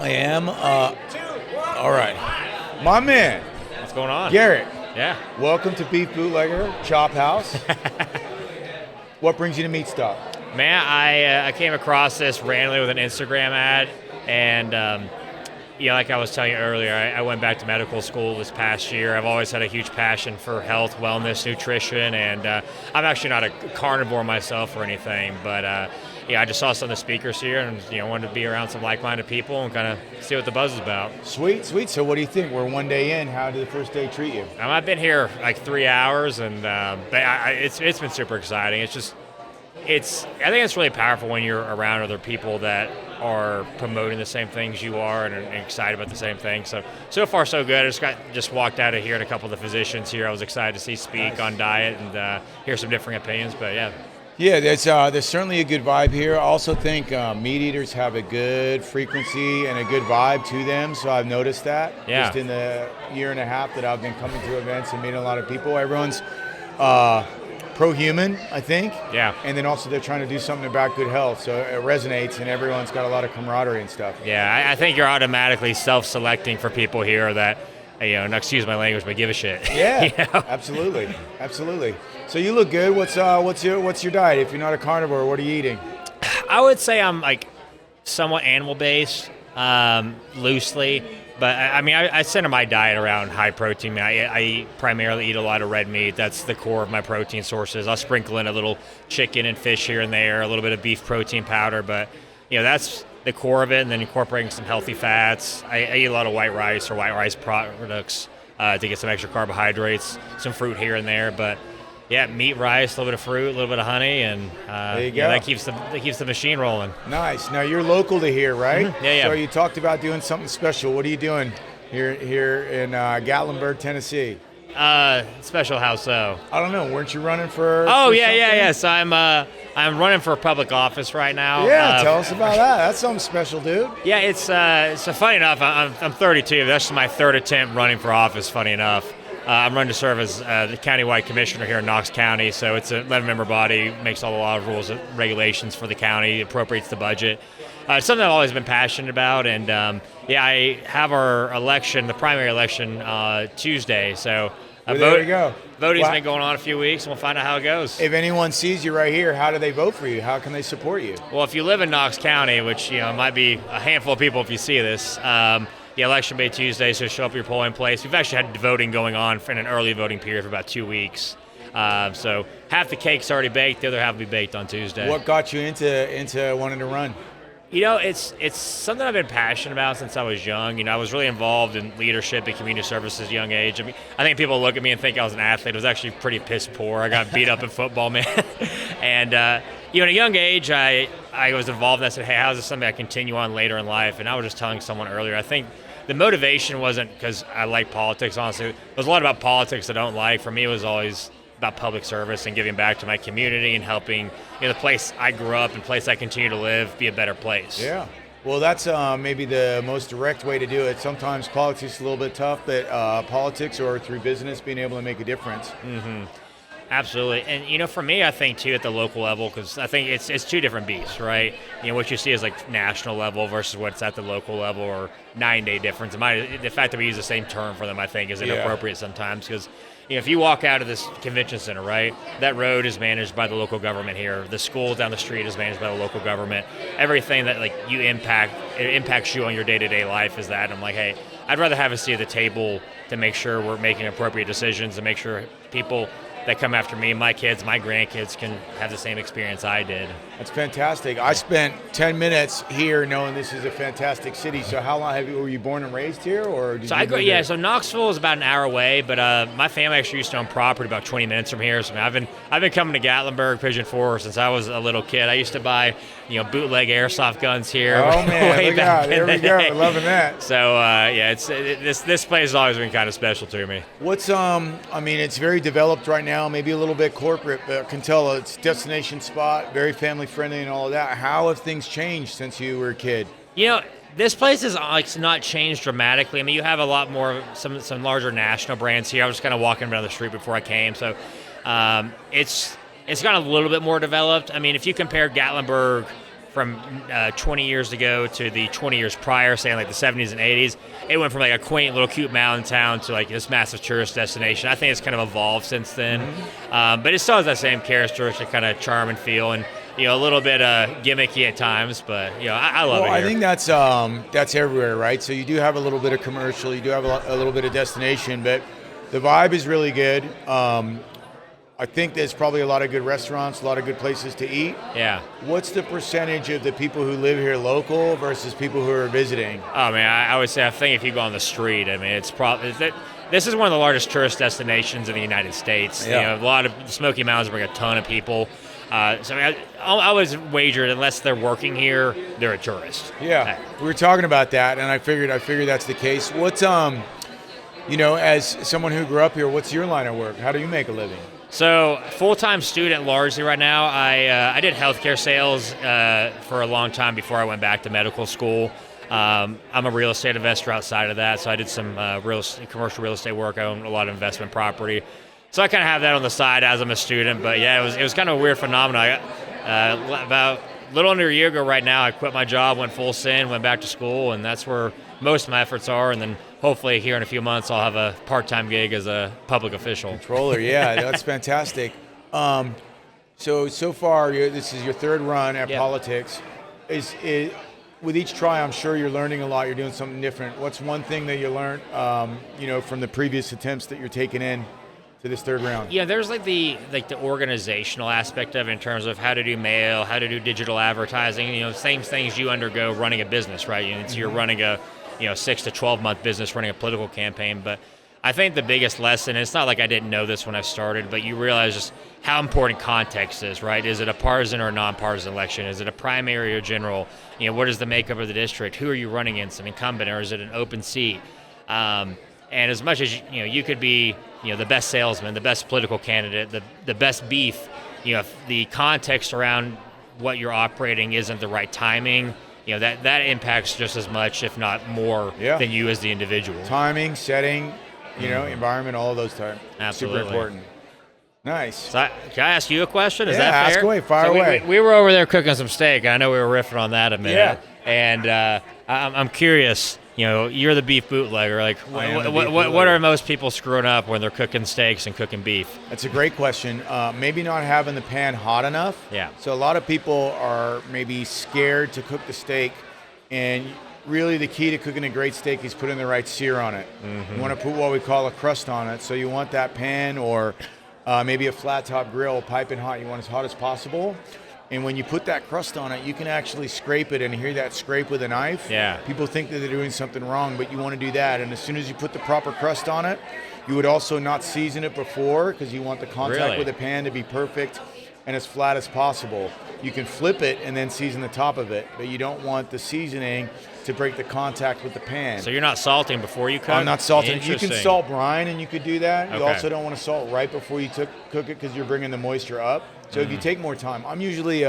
I am. All right. My man. What's going on? Garrett. Yeah. Welcome to Beef Bootlegger, Chophouse. What brings you to Meatstock? Man, I came across this randomly with an Instagram ad, and like I was telling you earlier, I went back to medical school this past year. I've always had a huge passion for health, wellness, nutrition, and I'm actually not a carnivore myself or anything, but I just saw some of the speakers here and wanted to be around some like-minded people and kind of see what the buzz is about. Sweet. So what do you think? We're one day in. How did the first day treat you? I've been here like 3 hours, and it's been super exciting. I think it's really powerful when you're around other people that are promoting the same things you are and excited about the same thing. So far so good. I just walked out of here and a couple of the physicians here I was excited to see speak on diet and hear some different opinions, but yeah. Yeah, there's certainly a good vibe here. I also think meat eaters have a good frequency and a good vibe to them, so I've noticed that. Yeah. Just in the year and a half that I've been coming to events and meeting a lot of people. Everyone's pro-human, I think. Yeah. And then also they're trying to do something about good health, so it resonates and everyone's got a lot of camaraderie and stuff. Yeah, I think you're automatically self-selecting for people here that, excuse my language, but give a shit. Yeah, absolutely. So you look good. What's your diet? If you're not a carnivore, what are you eating? I would say I'm like somewhat animal-based, loosely. But I center my diet around high protein. I primarily eat a lot of red meat. That's the core of my protein sources. I'll sprinkle in a little chicken and fish here and there, a little bit of beef protein powder. But that's the core of it. And then incorporating some healthy fats. I eat a lot of white rice or white rice products to get some extra carbohydrates, some fruit here and there. But yeah, meat, rice, a little bit of fruit, a little bit of honey, and there you go. That keeps the machine rolling. Nice. Now you're local to here, right? Mm-hmm. Yeah. So you talked about doing something special. What are you doing here in Gatlinburg, Tennessee? Special how so? I don't know. Weren't you running for? Oh for yeah. So I'm running for public office right now. Yeah, tell us about that. That's something special, dude. Yeah, it's so funny enough. I'm 32. That's my third attempt running for office. Funny enough. I'm running to serve as the countywide commissioner here in Knox County, so it's an 11-member body, makes a lot of rules and regulations for the county, appropriates the budget. It's something I've always been passionate about, and I have our election, the primary election, Tuesday, so there we go. Voting's been going on a few weeks, and we'll find out how it goes. If anyone sees you right here, how do they vote for you? How can they support you? Well, if you live in Knox County, which might be a handful of people if you see this, the election day Tuesday, so show up at your polling place. We've actually had voting going on in an early voting period for about 2 weeks. So half the cake's already baked, the other half will be baked on Tuesday. What got you into wanting to run? It's something I've been passionate about since I was young. I was really involved in leadership and community services at a young age. I think people look at me and think I was an athlete. I was actually pretty piss poor. I got beat up in football, man. And at a young age, I was involved and I said, hey, how is this something I continue on later in life? And I was just telling someone earlier, I think the motivation wasn't because I like politics, honestly. It was a lot about politics I don't like. For me, it was always about public service and giving back to my community and helping the place I grew up and place I continue to live be a better place. Yeah. Well, that's maybe the most direct way to do it. Sometimes politics is a little bit tough, but politics or through business, being able to make a difference. Mm-hmm. Absolutely. And, for me, I think, too, at the local level, because I think it's two different beasts, right? What you see is, like, national level versus what's at the local level or 9-day difference. The fact that we use the same term for them, I think, is inappropriate sometimes because, if you walk out of this convention center, right, that road is managed by the local government here. The school down the street is managed by the local government. Everything that, it impacts you on your day-to-day life is that. And I'm like, hey, I'd rather have a seat at the table to make sure we're making appropriate decisions and make sure people that come after me, my kids, my grandkids can have the same experience I did. That's fantastic. I spent 10 minutes here knowing this is a fantastic city. So how long were you born and raised here, or did you here? So Knoxville is about an hour away, but my family actually used to own property about 20 minutes from here. So I've been coming to Gatlinburg, Pigeon Forge since I was a little kid. I used to buy bootleg airsoft guns here. Oh man, look out! There we go. We're loving that. So this place has always been kind of special to me. What's it's very developed right now. Maybe a little bit corporate, but I can tell it's a destination spot, very family friendly and all of that. How have things changed since you were a kid? This place is not changed dramatically. You have a lot more some larger national brands here. I was just kind of walking down the street before I came, so it's gotten a little bit more developed. If you compare Gatlinburg from 20 years ago to the 20 years prior, saying like the 70s and 80s, it went from like a quaint little cute mountain town to like this massive tourist destination. I think it's kind of evolved since then, but it still has that same characteristic kind of charm and feel, and a little bit gimmicky at times, but I love it here. I think that's everywhere, right? So you do have a little bit of commercial, you do have a little bit of destination, but the vibe is really good. I think there's probably a lot of good restaurants, a lot of good places to eat. Yeah. What's the percentage of the people who live here local versus people who are visiting? Oh, man, I would say, I think if you go on the street, I mean, it's probably, this is one of the largest tourist destinations in the United States. Yeah. A lot of Smoky Mountains bring a ton of people. So I mean, I always wager, unless they're working here, they're a tourist. Yeah, we were talking about that, and I figured that's the case. What's, as someone who grew up here, what's your line of work? How do you make a living? So, full-time student largely right now. I did healthcare sales for a long time before I went back to medical school. I'm a real estate investor outside of that, so I did some commercial real estate work. I own a lot of investment property. So I kind of have that on the side as I'm a student. But yeah, it was kind of a weird phenomenon. About a little under a year ago right now, I quit my job, went full send, went back to school, and that's where most of my efforts are. And then hopefully here in a few months, I'll have a part-time gig as a public official. Controller, yeah, that's fantastic. So far, this is your third run at politics. With each try, I'm sure you're learning a lot. You're doing something different. What's one thing that you learned, from the previous attempts that you're taking in to this third round? Yeah, there's like the organizational aspect of it in terms of how to do mail, how to do digital advertising. Same things you undergo running a business, right? So you're running a 6 to 12 month business, running a political campaign. But I think the biggest lesson, and it's not like I didn't know this when I started, but you realize just how important context is, right? Is it a partisan or a nonpartisan election? Is it a primary or general? What is the makeup of the district? Who are you running against, an incumbent, or is it an open seat? And as much as you could be the best salesman, the best political candidate, the best beef, if the context around what you're operating isn't the right timing, that impacts just as much, if not more, than you as the individual. Timing, setting, environment, all of those types. Absolutely. Super important. Nice. So can I ask you a question? Is that fair? Ask away. Fire away. We were over there cooking some steak. I know we were riffing on that a minute. Yeah. And I'm curious. You're the beef bootlegger. Like, what are most people screwing up when they're cooking steaks and cooking beef? That's a great question. Maybe not having the pan hot enough. Yeah. So a lot of people are maybe scared to cook the steak, and really the key to cooking a great steak is putting the right sear on it. Mm-hmm. You want to put what we call a crust on it. So you want that pan or maybe a flat top grill piping hot. You want as hot as possible. And when you put that crust on it, you can actually scrape it and hear that scrape with a knife. Yeah. People think that they're doing something wrong, but you want to do that. And as soon as you put the proper crust on it, you would also not season it before, because you want the contact with the pan to be perfect and as flat as possible. You can flip it and then season the top of it, but you don't want the season to break the contact with the pan. So you're not salting before you cook? I'm not salting. You can salt brine, and you could do that. You Okay. also don't want to salt right before you cook it, because you're bringing the moisture up. So if you take more time, I'm usually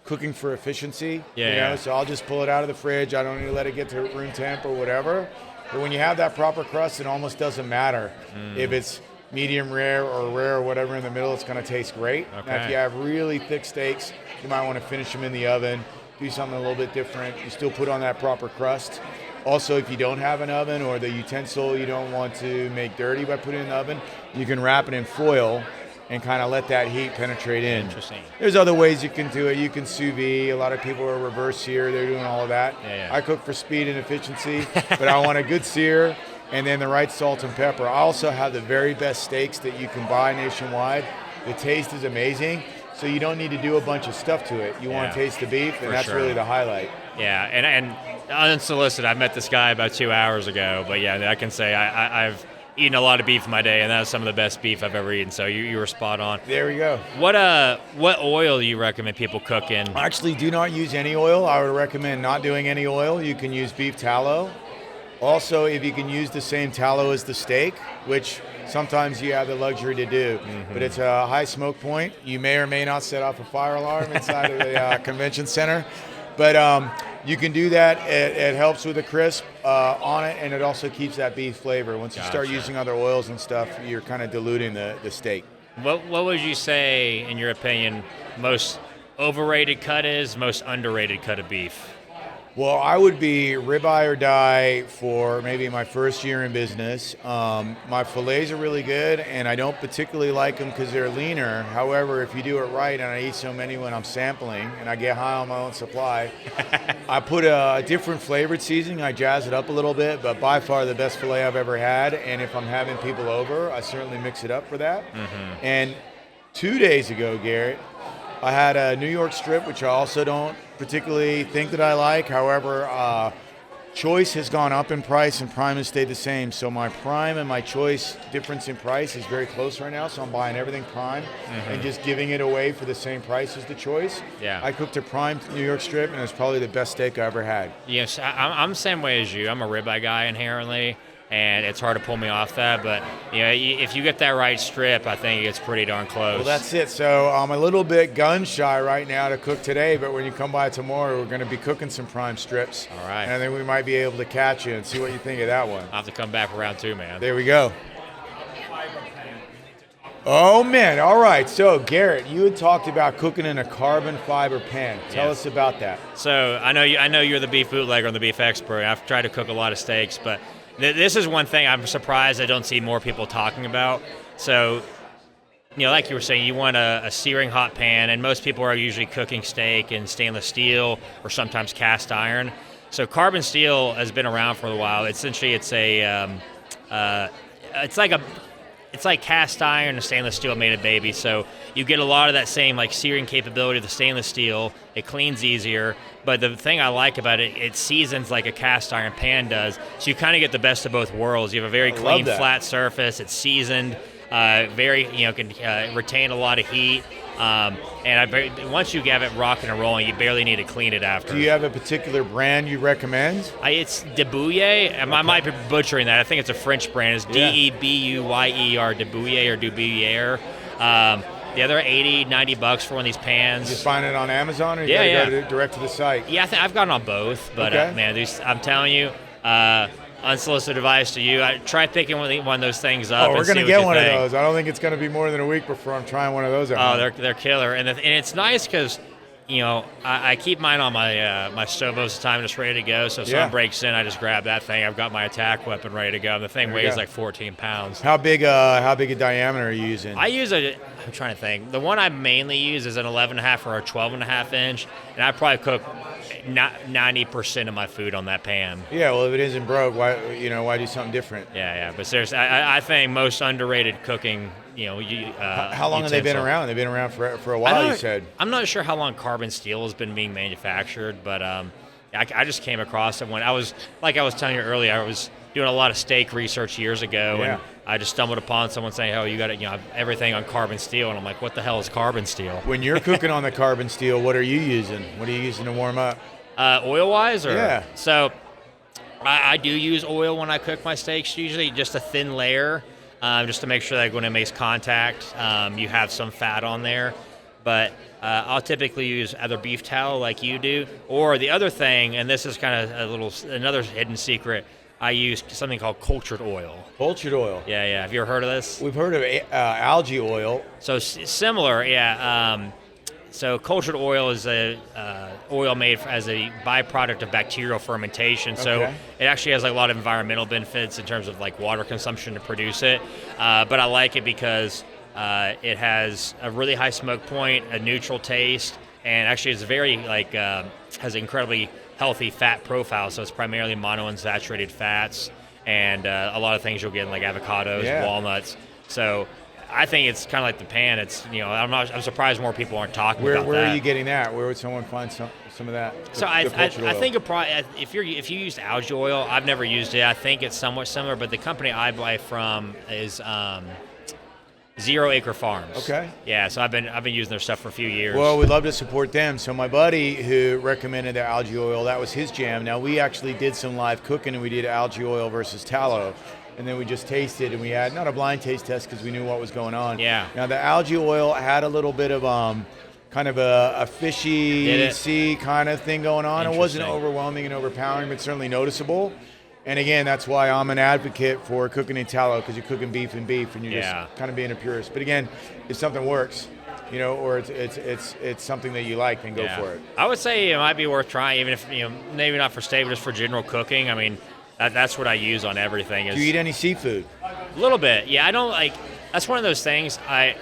cooking for efficiency. So I'll just pull it out of the fridge. I don't need to let it get to room temp or whatever. But when you have that proper crust, it almost doesn't matter if it's medium rare or rare or whatever in the middle. It's going to taste great. Okay. Now, if you have really thick steaks, you might want to finish them in the oven, do something a little bit different. You still put on that proper crust. Also, if you don't have an oven or the utensil you don't want to make dirty by putting it in the oven, you can wrap it in foil and kind of let that heat penetrate in. Interesting. There's other ways you can do it. You can sous vide. A lot of people are reverse sear. They're doing all of that. I cook for speed and efficiency, but I want a good sear and then the right salt and pepper. I also have the very best steaks that you can buy nationwide. The taste is amazing, so you don't need to do a bunch of stuff to it. You want to taste the beef, and that's really the highlight. Yeah, and unsolicited, I met this guy about 2 hours ago, but yeah, I can say I've eaten a lot of beef in my day, and that's some of the best beef I've ever eaten, so you were spot on. There we go. What oil do you recommend people cook in? Actually, do not use any oil. I would recommend not doing any oil. You can use beef tallow. Also, if you can use the same tallow as the steak, which sometimes you have the luxury to do, but it's a high smoke point. You may or may not set off a fire alarm inside of the convention center, but you can do that. It helps with the crisp on it, and it also keeps that beef flavor. Once you start using other oils and stuff, you're kind of diluting the steak. What would you say, in your opinion, most overrated cut is, most underrated cut of beef? Well, I would be ribeye or die for maybe my first year in business. My fillets are really good, and I don't particularly like them because they're leaner. However, if you do it right, and I eat so many when I'm sampling, and I get high on my own supply, I put a different flavored seasoning. I jazz it up a little bit, but by far the best fillet I've ever had. And if I'm having people over, I certainly mix it up for that. Mm-hmm. And 2 days ago, Garrett, I had a New York strip, which I also don't particularly think that I like. However, choice has gone up in price and prime has stayed the same. So my prime and my choice difference in price is very close right now. So I'm buying everything prime and just giving it away for the same price as the choice. Yeah. I cooked a prime New York strip, and it's probably the best steak I ever had. Yes, I'm the same way as you. I'm a ribeye guy inherently, and it's hard to pull me off that. But if you get that right strip, I think it's pretty darn close. Well, that's it. So I'm a little bit gun shy right now to cook today, but when you come by tomorrow, we're going to be cooking some prime strips. All right. And then we might be able to catch you and see what you think of that one. I'll have to come back around too, man. There we go. Oh, man. All right. So, Garrett, you had talked about cooking in a carbon fiber pan. Tell us about that. So I know you're the beef bootlegger and the beef expert. I've tried to cook a lot of steaks, but this is one thing I'm surprised I don't see more people talking about. So, like you were saying, you want a searing hot pan, and most people are usually cooking steak in stainless steel or sometimes cast iron. So carbon steel has been around for a while. Essentially, it's like cast iron and stainless steel made a baby. So you get a lot of that same like searing capability of the stainless steel. It cleans easier. But the thing I like about it, it seasons like a cast iron pan does. So you kind of get the best of both worlds. You have a very clean, flat surface. It's seasoned, can retain a lot of heat. Once you have it rocking and rolling, you barely need to clean it after. Do you have a particular brand you recommend? It's Debouille. I might be butchering that. I think it's a French brand. It's Debouyer, Debouille or Debouillère. The other $80-$90 for one of these pans. You just find it on Amazon, or you go direct to the site? Yeah, I've gotten on both. But I'm telling you, unsolicited advice to you. I try picking one of those things up. Oh, we're going to get one of those. I don't think it's going to be more than a week before I'm trying one of those out. Oh, they're killer. And it's nice because, I keep mine on my stove most of the time, just ready to go. So if someone breaks in, I just grab that thing. I've got my attack weapon ready to go. And the thing weighs like 14 pounds. How big a diameter are you using? I'm trying to think. The one I mainly use is an 11.5 or a 12.5 inch, and I probably cook 90% of my food on that pan. Yeah, well, if it isn't broke, why do something different? Yeah. But seriously, I think most underrated cooking. How long have they been around? They've been around for a while. You said. I'm not sure how long carbon steel has been being manufactured, but I just came across it when I was telling you earlier. I was doing a lot of steak research years ago, and I just stumbled upon someone saying, "Oh, you got everything on carbon steel," and I'm like, "What the hell is carbon steel?" When you're cooking on the carbon steel, what are you using? What are you using to warm up? Oil-wise, or yeah. So I do use oil when I cook my steaks. Usually, just a thin layer, just to make sure that when it makes contact, you have some fat on there. But I'll typically use either beef tallow like you do, or the other thing, and this is kind of another hidden secret. I use something called cultured oil. Cultured oil. Yeah. Have you ever heard of this? We've heard of algae oil. So similar, yeah. So cultured oil is a oil made as a byproduct of bacterial fermentation. So it actually has a lot of environmental benefits in terms of like water consumption to produce it. But I like it because it has a really high smoke point, a neutral taste, and actually it's very has an incredibly healthy fat profile. So it's primarily monounsaturated fats and a lot of things you'll get in like avocados, walnuts. So I think it's kind of like the pan. It's I'm surprised more people aren't talking about that. Where are you getting that? Where would someone find some of that? So I think if you used algae oil, I've never used it. I think it's somewhat similar, but the company I buy from is Zero Acre Farms. Okay. Yeah, so I've been using their stuff for a few years. Well, we'd love to support them. So my buddy who recommended the algae oil, that was his jam. Now we actually did some live cooking and we did algae oil versus tallow. And then we just tasted, and we had not a blind taste test because we knew what was going on. Yeah. Now the algae oil had a little bit of kind of a fishy sea kind of thing going on. It wasn't overwhelming and overpowering, but certainly noticeable. And again, that's why I'm an advocate for cooking in tallow, because you're cooking beef and you're just kind of being a purist. But again, if something works, or it's something that you like, then go for it. I would say it might be worth trying, even if maybe not for steak, but just for general cooking. I mean, that's what I use on everything. Do you eat any seafood? A little bit, yeah. I don't like. That's one of those things. I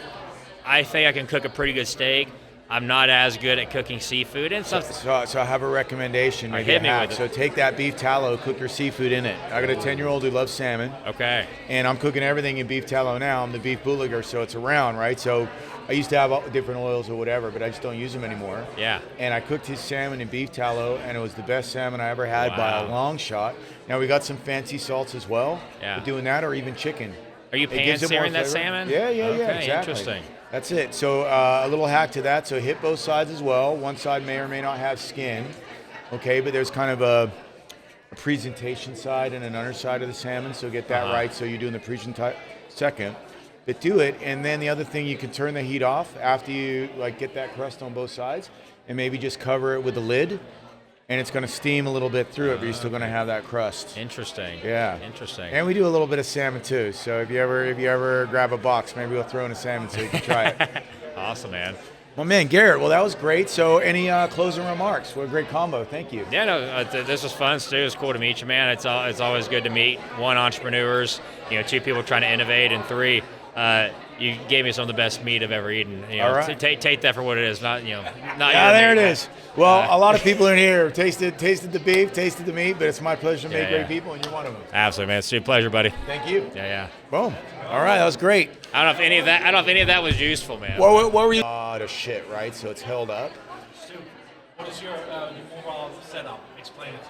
think I can cook a pretty good steak. I'm not as good at cooking seafood and stuff. So I have a recommendation. Maybe a hack. So take that beef tallow, cook your seafood in it. I got a 10-year-old who loves salmon. Okay. And I'm cooking everything in beef tallow now. I'm the beef bootlegger, so it's around, right? So I used to have different oils or whatever, but I just don't use them anymore. Yeah. And I cooked his salmon in beef tallow, and it was the best salmon I ever had by a long shot. Now we got some fancy salts as well. Yeah. We're doing that, or even chicken. Are you pan-searing that salmon? Yeah, exactly. Interesting. That's it. So a little hack to that. So hit both sides as well. One side may or may not have skin, okay? But there's kind of a presentation side and an underside of the salmon. So get that right. So you're doing the presentation second. But do it, and then the other thing, you can turn the heat off after you get that crust on both sides, and maybe just cover it with the lid. And it's going to steam a little bit through it, but you're still going to have that crust. Interesting. Yeah. Interesting. And we do a little bit of salmon too. So if you ever grab a box, maybe we'll throw in a salmon so you can try it. Awesome, man. Well, man, Garrett. Well, that was great. So any closing remarks? What a great combo. Thank you. Yeah, no, this was fun, Stu. It's cool to meet you, man. It's always good to meet entrepreneurs. Two people trying to innovate, and three. You gave me some of the best meat I've ever eaten. All right. Take that for what it is. Not there meat, it is. Well, a lot of people in here have tasted the beef, tasted the meat, but it's my pleasure to meet great people, and you're one of them. Absolutely, man. It's a pleasure, buddy. Thank you. Yeah. Boom. All right, that was great. I don't know if any of that was useful, man. What were you? The shit, right? So it's held up. Stu, what is your mobile setup? Explain it to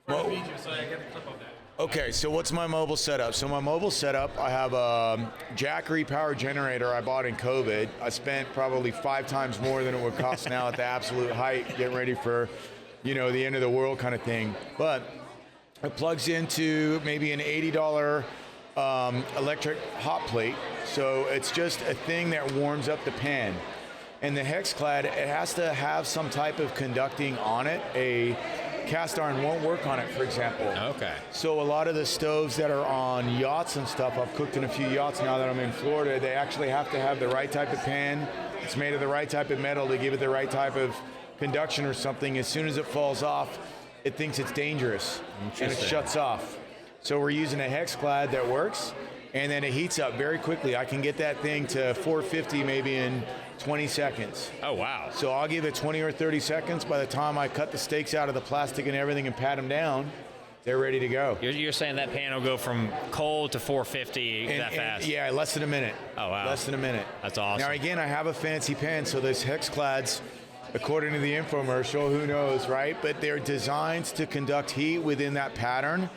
for the video so I get a clip of that. Okay, so what's my mobile setup? So my mobile setup, I have a Jackery power generator I bought in COVID. I spent probably 5 times more than it would cost now at the absolute height, getting ready for, the end of the world kind of thing. But it plugs into maybe an $80 electric hot plate. So it's just a thing that warms up the pan. And the Hexclad, it has to have some type of conducting on it. A cast iron won't work on it, for example. Okay. So a lot of the stoves that are on yachts and stuff, I've cooked in a few yachts now that I'm in Florida, they actually have to have the right type of pan. It's made of the right type of metal to give it the right type of conduction or something. As soon as it falls off, it thinks it's dangerous and it shuts off. So we're using a Hexclad that works, and then it heats up very quickly. I can get that thing to 450 maybe in 20 seconds. Oh, wow. So I'll give it 20 or 30 seconds. By the time I cut the steaks out of the plastic and everything and pat them down, they're ready to go. You're saying that pan will go from cold to 450 that fast? Yeah, less than a minute. Oh, wow. Less than a minute. That's awesome. Now, again, I have a fancy pan, so those Hexclads, according to the infomercial, who knows, right? But they're designed to conduct heat within that pattern.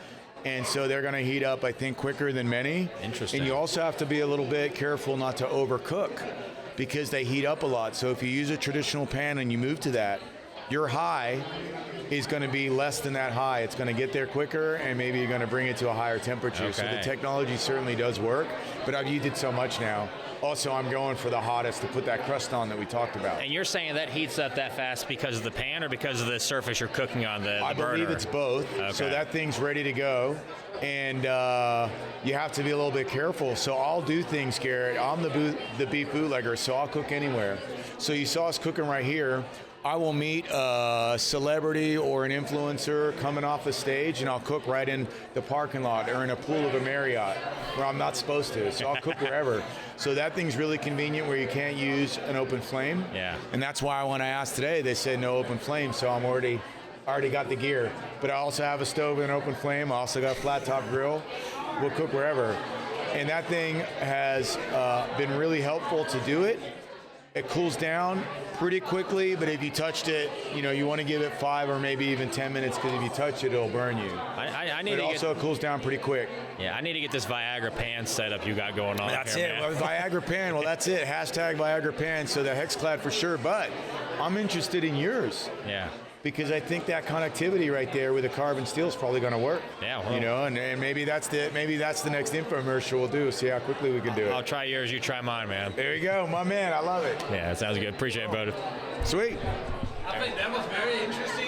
And so they're going to heat up, I think, quicker than many. Interesting. And you also have to be a little bit careful not to overcook because they heat up a lot. So if you use a traditional pan and you move to that, your high is going to be less than that high. It's going to get there quicker, and maybe you're going to bring it to a higher temperature. Okay. So the technology certainly does work, but I've used it so much now. Also, I'm going for the hottest to put that crust on that we talked about. And you're saying that heats up that fast because of the pan or because of the surface you're cooking on, the burner? I believe it's both. Okay. So that thing's ready to go. And you have to be a little bit careful. So I'll do things, Garrett. I'm the beef bootlegger, so I'll cook anywhere. So you saw us cooking right here. I will meet a celebrity or an influencer coming off the stage, and I'll cook right in the parking lot or in a pool of a Marriott where I'm not supposed to. So I'll cook wherever. So that thing's really convenient where you can't use an open flame. Yeah. And that's why when I asked today, they said no open flame. So I'm already got the gear. But I also have a stove and an open flame. I also got a flat top grill. We'll cook wherever. And that thing has been really helpful to do it. It cools down pretty quickly, but if you touched it, you want to give it 5 or maybe even 10 minutes because if you touch it, it'll burn you. It cools down pretty quick. Yeah, I need to get this Viagra pan setup you got going on. That's here, it. Man. Well, Viagra pan. Well, that's it. Hashtag Viagra pan. So the Hexclad for sure. But I'm interested in yours. Yeah. Because I think that connectivity right there with the carbon steel is probably going to work. Yeah, well, and maybe that's the next infomercial we'll do. See how quickly we can do it. I'll try yours. You try mine, man. There you go, my man. I love it. Yeah, that sounds good. Appreciate it, buddy. Sweet. I think that was very interesting.